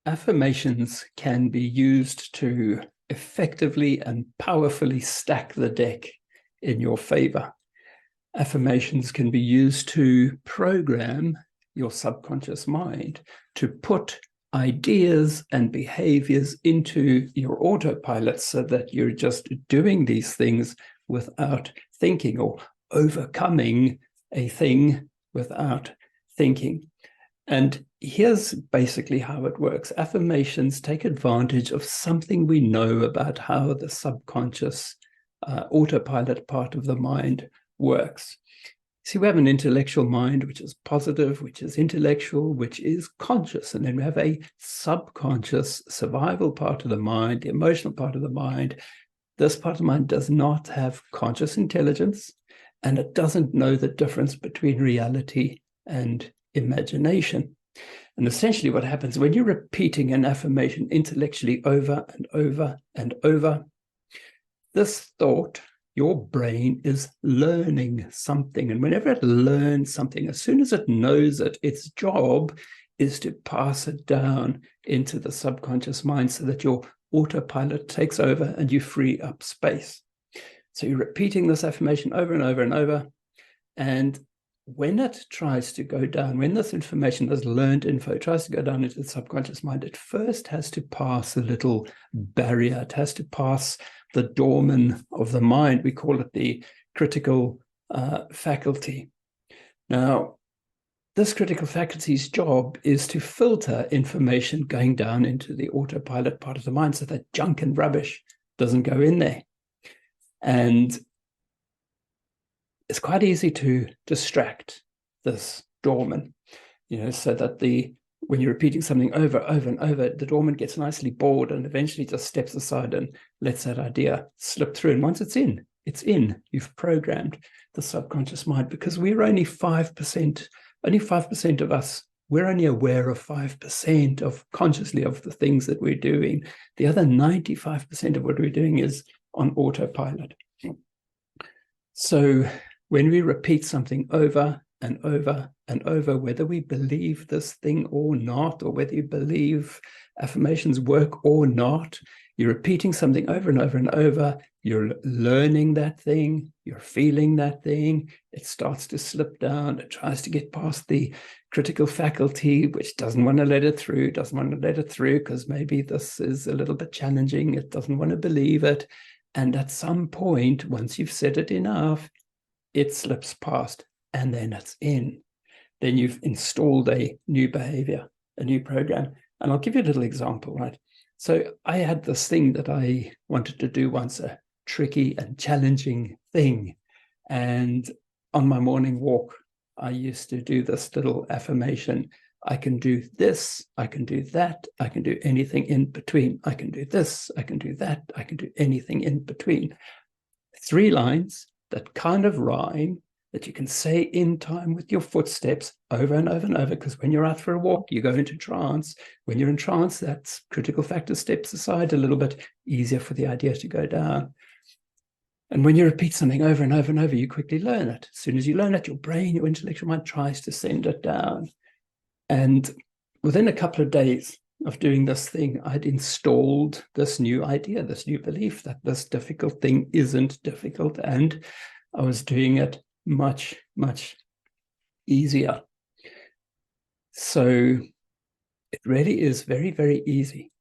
Affirmations can be used to effectively and powerfully stack the deck in your favor. Affirmations can be used to program your subconscious mind to put ideas and behaviors into your autopilot so that you're just doing these things without thinking, or overcoming a thing without thinking. And here's basically how it works. Affirmations take advantage of something we know about how the subconscious autopilot part of the mind works. See, we have an intellectual mind, which is positive, which is intellectual, which is conscious. And then we have a subconscious survival part of the mind, the emotional part of the mind. This part of the mind does not have conscious intelligence, and it doesn't know the difference between reality and imagination. And essentially what happens when you're repeating an affirmation intellectually over and over and over, this thought, your brain is learning something. And whenever it learns something, as soon as it knows it, its job is to pass it down into the subconscious mind so that your autopilot takes over and you free up space. So you're repeating this affirmation over and over and over. And when it tries to go down, when this information, this learned info, tries to go down into the subconscious mind, it first has to pass a little barrier. It has to pass the doorman of the mind. We call it the critical faculty. Now, this critical faculty's job is to filter information going down into the autopilot part of the mind so that junk and rubbish doesn't go in there. And it's quite easy to distract this doorman, so that when you're repeating something over and over, the doorman gets nicely bored and eventually just steps aside and lets that idea slip through. And once it's in, you've programmed the subconscious mind, because we're only 5% of us, we're only aware of 5% of consciously of the things that we're doing. The other 95% of what we're doing is on autopilot. So when we repeat something over and over and over, whether we believe this thing or not, or whether you believe affirmations work or not, you're repeating something over and over and over, you're learning that thing, you're feeling that thing, it starts to slip down, it tries to get past the critical faculty, which doesn't want to let it through, because maybe this is a little bit challenging, it doesn't want to believe it. And at some point, once you've said it enough, it slips past, and then it's in. Then you've installed a new behavior, a new program. And I'll give you a little example, right? So I had this thing that I wanted to do once, a tricky and challenging thing. And on my morning walk, I used to do this little affirmation. I can do this, I can do that, I can do anything in between. I can do this, I can do that, I can do anything in between. 3 lines that kind of rhyme, that you can say in time with your footsteps over and over and over, because when you're out for a walk, you go into trance. When you're in trance, that critical factor steps aside a little bit, easier for the idea to go down. And when you repeat something over and over and over, you quickly learn it. As soon as you learn it, your brain, your intellectual mind tries to send it down. And within a couple of days of doing this thing, I'd installed this new idea, this new belief that this difficult thing isn't difficult. And I was doing it much, much easier. So it really is very, very easy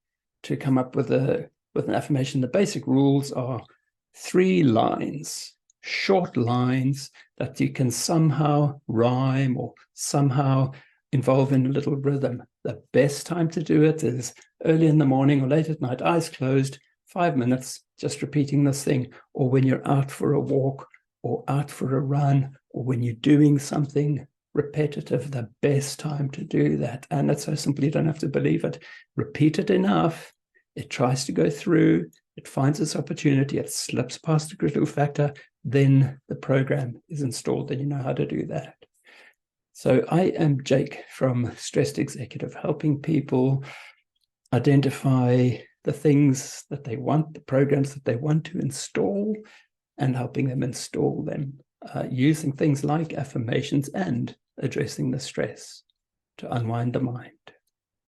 to come up with an affirmation. The basic rules are 3 lines, short lines that you can somehow rhyme or somehow involve in a little rhythm. The best time to do it is early in the morning or late at night, eyes closed, 5 minutes, just repeating this thing, or when you're out for a walk or out for a run, or when you're doing something repetitive, the best time to do that. And it's so simple, you don't have to believe it. Repeat it enough, it tries to go through, it finds its opportunity, it slips past the critical factor, then the program is installed and you know how to do that. So I am Jake from Stressed Executive, helping people identify the things that they want, the programs that they want to install, and helping them install them using things like affirmations and addressing the stress to unwind the mind.